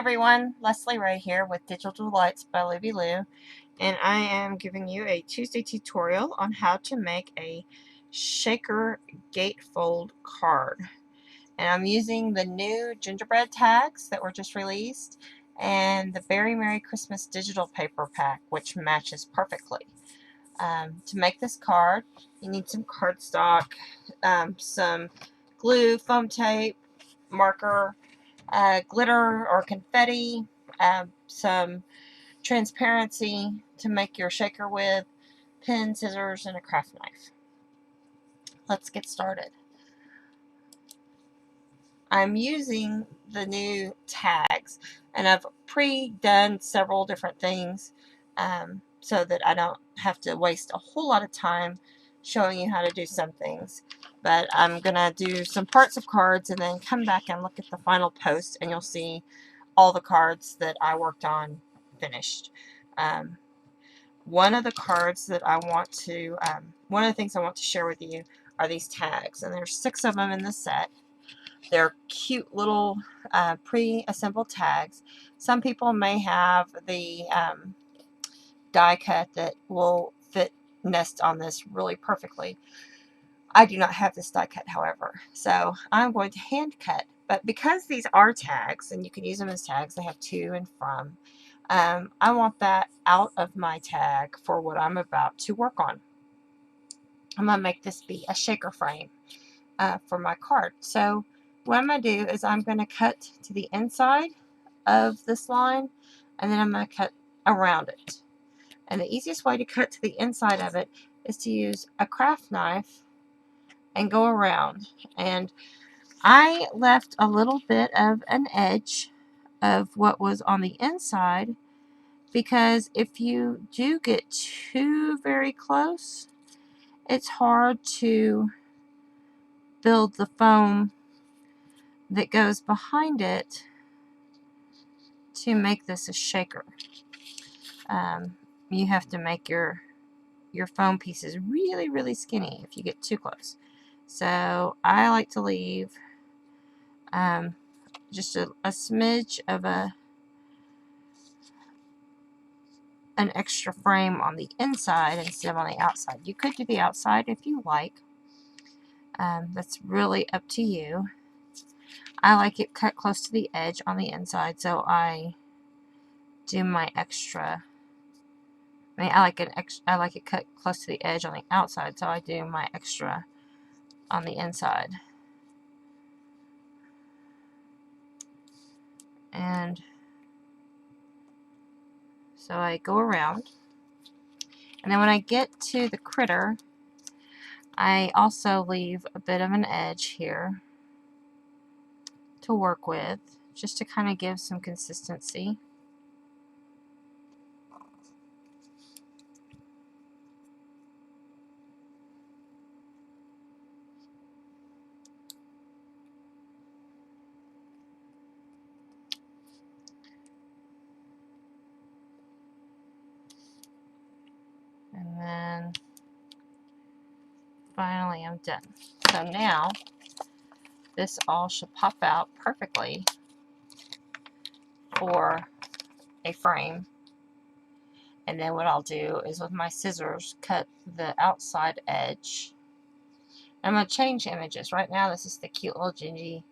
everyone, Leslie Ray here with Digital Delights by Libby Lou, and I am giving you a Tuesday tutorial on how to make a shaker gatefold card. And I'm using the new Gingerbread Tags that were just released and the Very Merry Christmas digital paper pack, which matches perfectly. To make this card, you need some cardstock, some glue, foam tape, marker, glitter or confetti, some transparency to make your shaker with, pen, scissors, and a craft knife. Let's get started. I'm using the new tags, and I've pre-done several different things so that I don't have to waste a whole lot of time showing you how to do some things. But I'm going to do some parts of cards and then come back and look at the final post, and you'll see all the cards that I worked on finished. One of the cards that I want to, one of the things I want to share with you are these tags, and there's 6 of them in the set. They're cute little pre-assembled tags. Some people may have the die cut that will fit nest on this really perfectly. I do not have this die cut, however, so I'm going to hand cut. But because these are tags, and you can use them as tags, they have to and from, I want that out of my tag for what I'm about to work on. I'm going to make this be a shaker frame for my card. So what I'm going to do is I'm going to cut to the inside of this line, and then I'm going to cut around it. And the easiest way to cut to the inside of it is to use a craft knife and go around. And I left a little bit of an edge of what was on the inside, because if you do get too very close, it's hard to build the foam that goes behind it to make this a shaker. You have to make your foam pieces really, really skinny if you get too close. So I like to leave just a smidge of an extra frame on the inside instead of on the outside. You could do the outside if you like. That's really up to you. I like it cut close to the edge on the inside, so I do my extra. I like it cut close to the edge on the outside, so I do my extra on the inside. And so I go around, and then when I get to the critter, I also leave a bit of an edge here to work with, just to kind of give some consistency. And then finally I'm done. So now this all should pop out perfectly for a frame. And then what I'll do is with my scissors cut the outside edge. I'm going to change images. Right now this is the cute little Gingy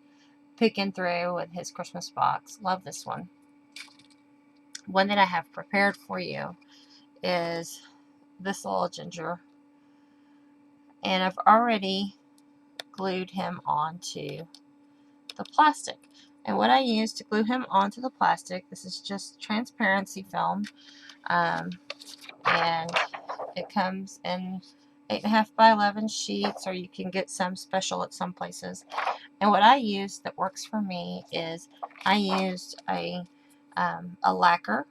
peeking through with his Christmas box. Love this one. One that I have prepared for you is this little Ginger. And I've already glued him onto the plastic. And what I use to glue him onto the plastic, this is just transparency film. And it comes in 8.5 by 11 sheets, or you can get some special at some places. And what I use that works for me is I used a lacquer,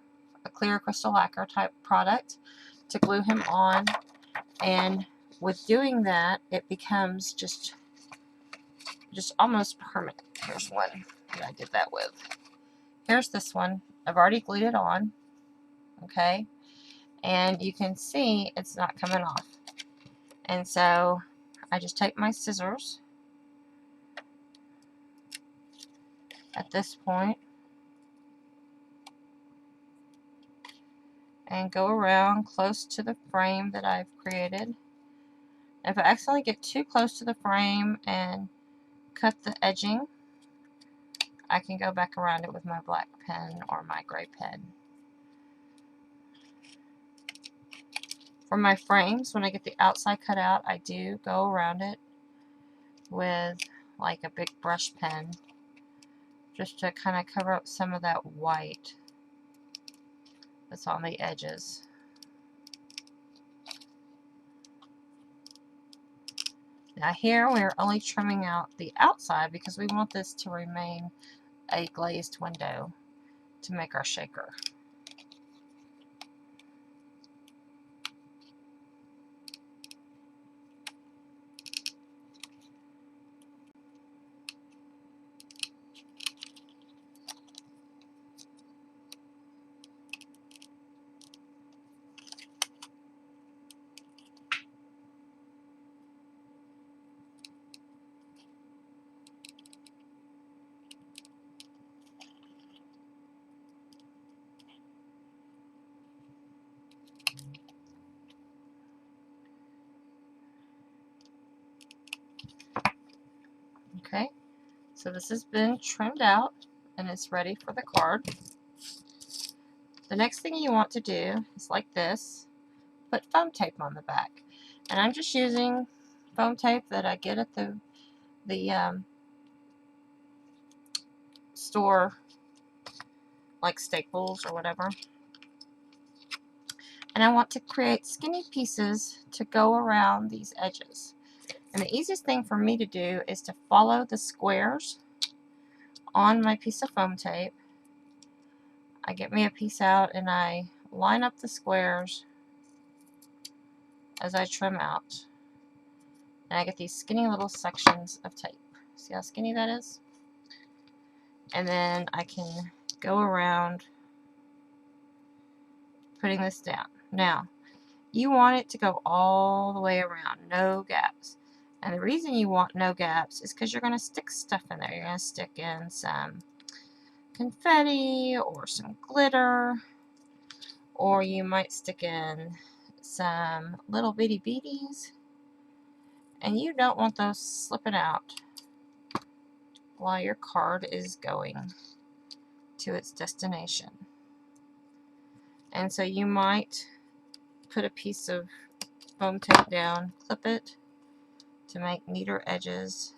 a clear crystal lacquer type product to glue him on. And with doing that, it becomes just almost permanent. Here's one that I did that with. Here's this one. I've already glued it on. Okay. And you can see it's not coming off. And so I just take my scissors at this point and go around close to the frame that I've created. If I accidentally get too close to the frame and cut the edging, I can go back around it with my black pen or my gray pen. For my frames, when I get the outside cut out, I do go around it with like a big brush pen just to kind of cover up some of that white that's on the edges. Now here we're only trimming out the outside because we want this to remain a glazed window to make our shaker. Okay, so this has been trimmed out and it's ready for the card. The next thing you want to do is like this, put foam tape on the back. And I'm just using foam tape that I get at the store, like Staples or whatever. And I want to create skinny pieces to go around these edges. And the easiest thing for me to do is to follow the squares on my piece of foam tape. I get me a piece out and I line up the squares as I trim out. And I get these skinny little sections of tape. See how skinny that is? And then I can go around putting this down. Now, you want it to go all the way around, no gaps. And the reason you want no gaps is because you're going to stick stuff in there. You're going to stick in some confetti or some glitter, or you might stick in some little bitty beaties, and you don't want those slipping out while your card is going to its destination. And so you might put a piece of foam tape down, clip it to make neater edges,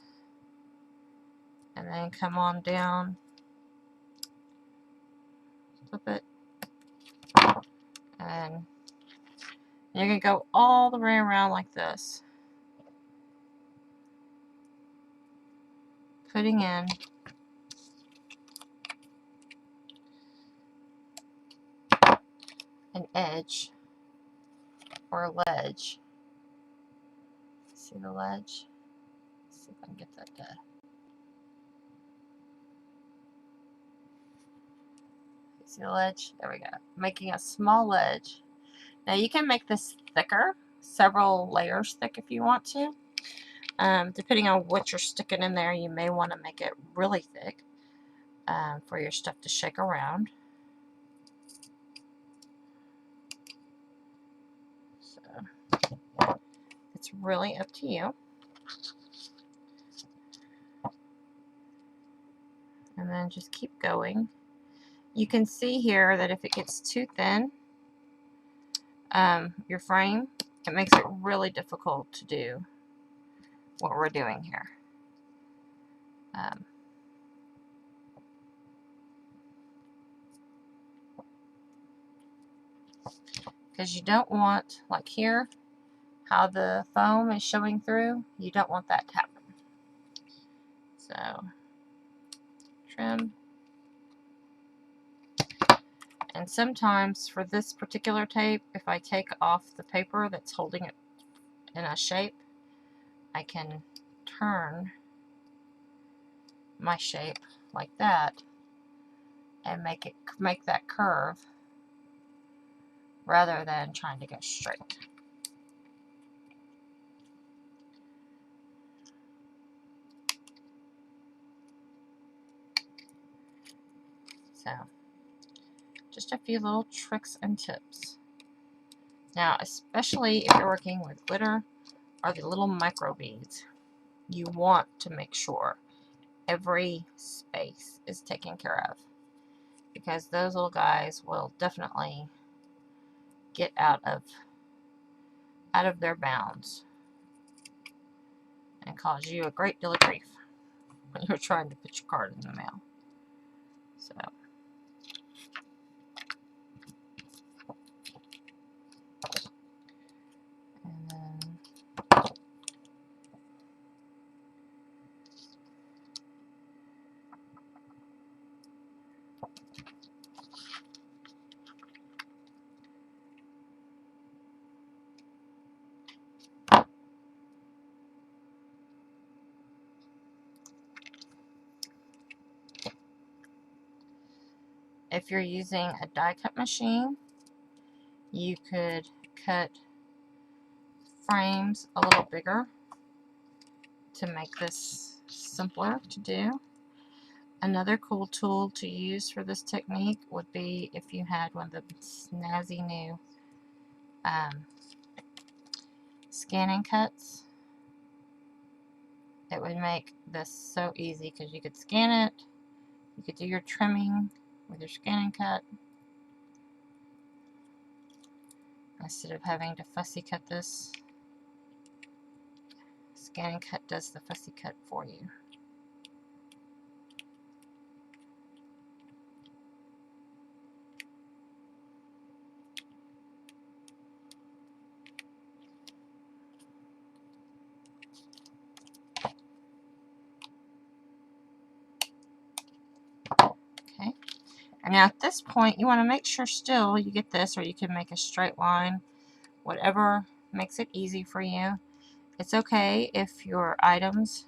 and then come on down, clip it, and you're going to go all the way around like this, putting in an edge or a ledge. See the ledge? Let's see if I can get that to... See the ledge? There we go. Making a small ledge. Now you can make this thicker, several layers thick if you want to. Depending on what you're sticking in there, you may want to make it really thick for your stuff to shake around. So it's really up to you. And then just keep going. You can see here that if it gets too thin, your frame, it makes it really difficult to do what we're doing here. Because you don't want, like here, how the foam is showing through, you don't want that to happen. So, trim. And sometimes for this particular tape, if I take off the paper that's holding it in a shape, I can turn my shape like that and make that curve rather than trying to go straight. So, just a few little tricks and tips. Now, especially if you're working with glitter or the little micro beads, you want to make sure every space is taken care of, because those little guys will definitely get out of their bounds and cause you a great deal of grief when you're trying to put your card in the mail. So, and then if you're using a die cut machine, you could cut frames a little bigger to make this simpler to do. Another cool tool to use for this technique would be if you had one of the snazzy new scanning cuts. It would make this so easy because you could scan it, you could do your trimming with your scanning cut instead of having to fussy cut this. Scanning cut does the fussy cut for you. Okay, and now at this point you want to make sure still you get this, or you can make a straight line, whatever makes it easy for you. It's okay if your items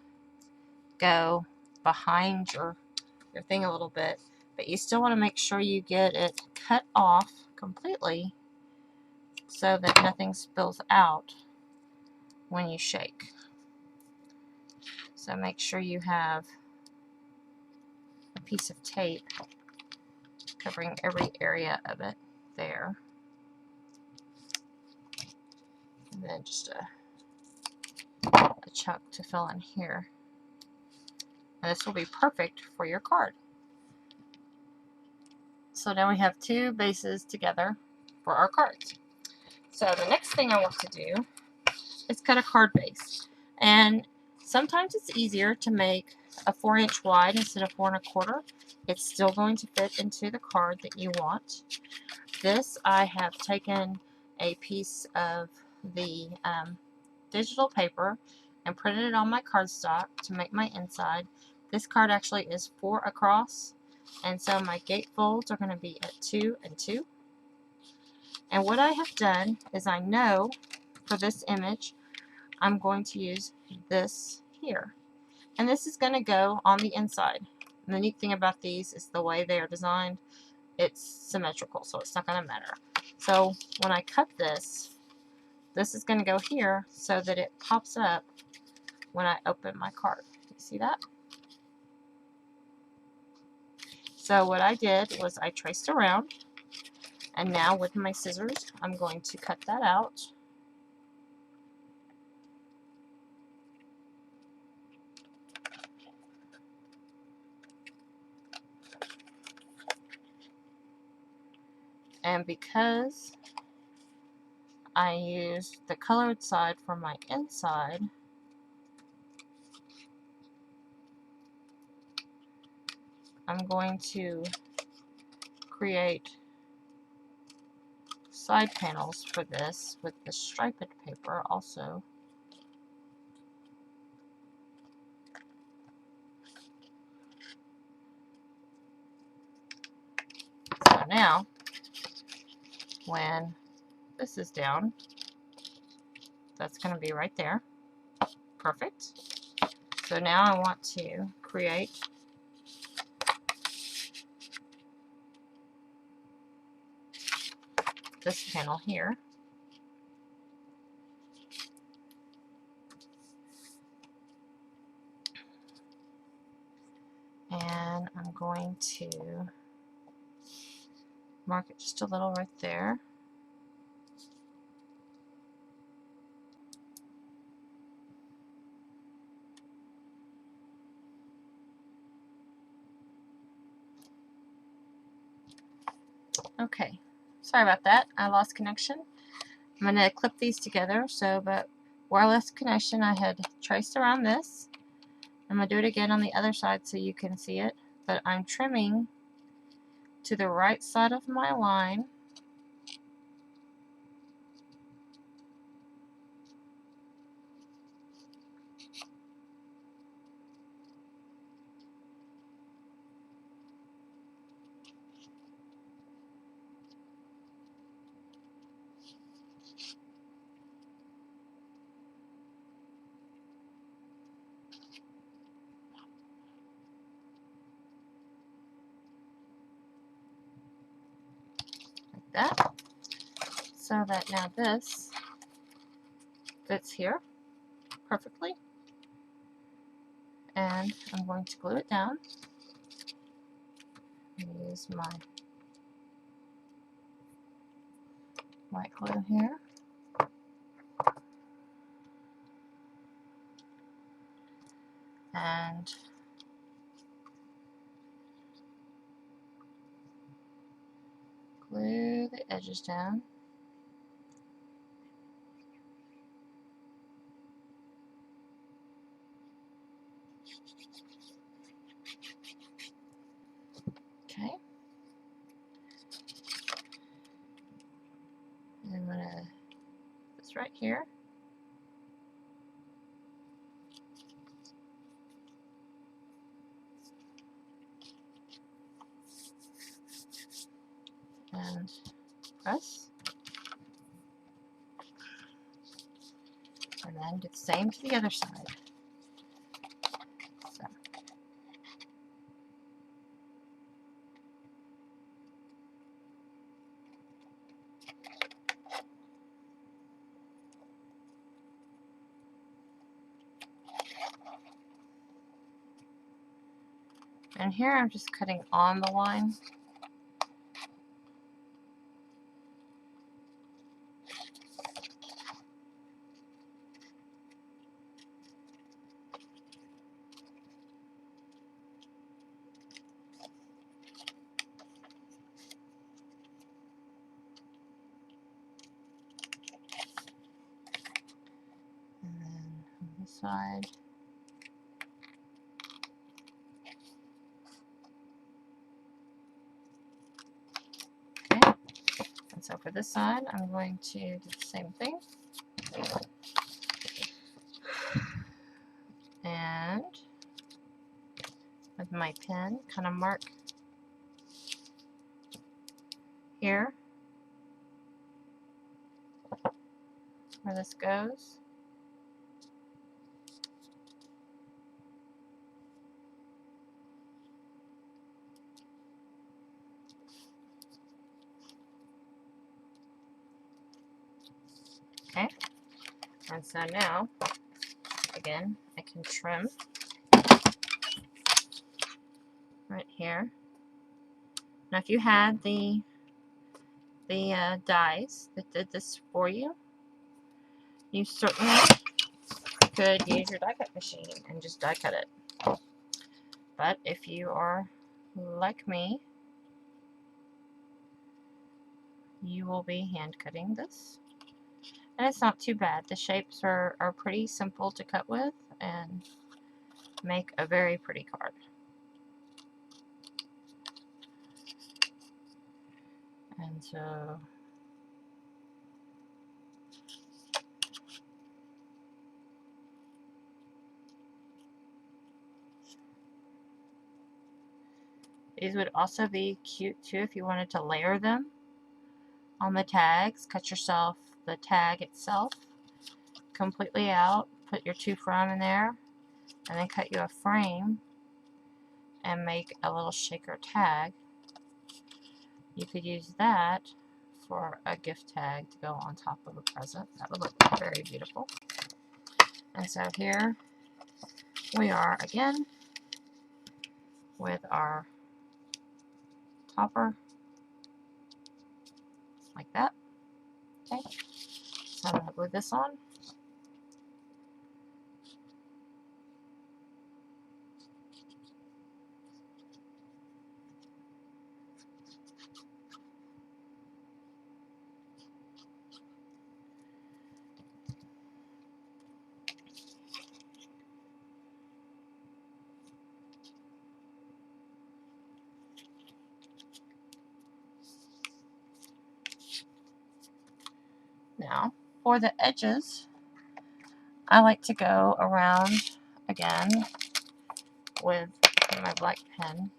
go behind your thing a little bit, but you still want to make sure you get it cut off completely so that nothing spills out when you shake. So make sure you have a piece of tape covering every area of it there. And then just a chunk to fill in here. And this will be perfect for your card. So now we have two bases together for our cards. So the next thing I want to do is cut a card base. And sometimes it's easier to make a 4-inch wide instead of 4 1/4. It's still going to fit into the card that you want. This, I have taken a piece of the digital paper and printed it on my cardstock to make my inside. This card actually is 4 across, and so my gatefolds are going to be at 2 and 2. And what I have done is, I know for this image I'm going to use this here, and this is going to go on the inside. And the neat thing about these is the way they are designed, it's symmetrical, so it's not going to matter. So when I cut this, this is going to go here so that it pops up when I open my card. You see that? So what I did was I traced around, and now with my scissors I'm going to cut that out. And because I used the colored side for my inside, I'm going to create side panels for this with the striped paper also. So now, when this is down, that's going to be right there. Perfect. So now I want to create this panel here. And I'm going to mark it just a little right there. Okay, sorry about that. I lost connection. I'm going to clip these together. But where I lost connection, I had traced around this. I'm going to do it again on the other side so you can see it. But I'm trimming to the right side of my line. Like that. So that now this fits here perfectly. And I'm going to glue it down. Use my white glue here. And glue the edges down. Okay. And I'm going to put this right here. And press. And then do the same to the other side. So. And here I'm just cutting on the line. And then on this side. Okay. And so for this side, I'm going to do the same thing. And with my pen, kind of mark here where this goes. Okay. And so now, again, I can trim right here. Now, if you had the dies that did this for you, you certainly could use your die cut machine and just die cut it. But if you are like me, you will be hand cutting this. And it's not too bad. The shapes are pretty simple to cut with and make a very pretty card. And so these would also be cute too if you wanted to layer them on the tags. Cut yourself the tag itself completely out, put your to from in there, and then cut you a frame and make a little shaker tag. You could use that for a gift tag to go on top of a present. That would look very beautiful. And so here we are again with our topper like that. Okay, so I'm going to glue this on. for the edges, I like to go around again with my black pen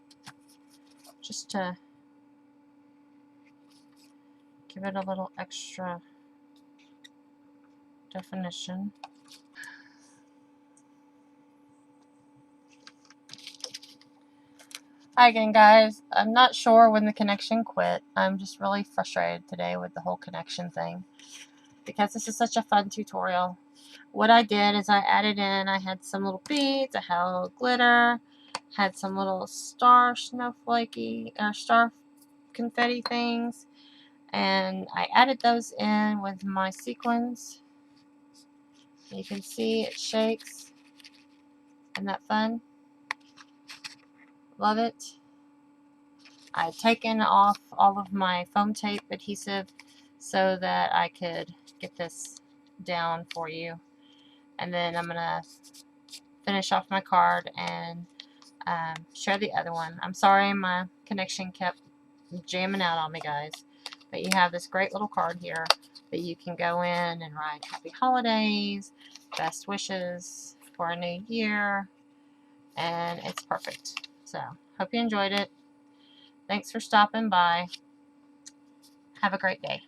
just to give it a little extra definition. Hi again, guys. I'm not sure when the connection quit. I'm just really frustrated today with the whole connection thing because this is such a fun tutorial. What I did is I added in, I had some little beads, I had a little glitter, had some little star snowflakey or star confetti things, and I added those in with my sequins. You can see it shakes. Isn't that fun? Love it. I've taken off all of my foam tape adhesive so that I could get this down for you. And then I'm going to finish off my card and share the other one. I'm sorry my connection kept jamming out on me, guys. But you have this great little card here that you can go in and write happy holidays, best wishes for a new year, and it's perfect. So, hope you enjoyed it. Thanks for stopping by. Have a great day.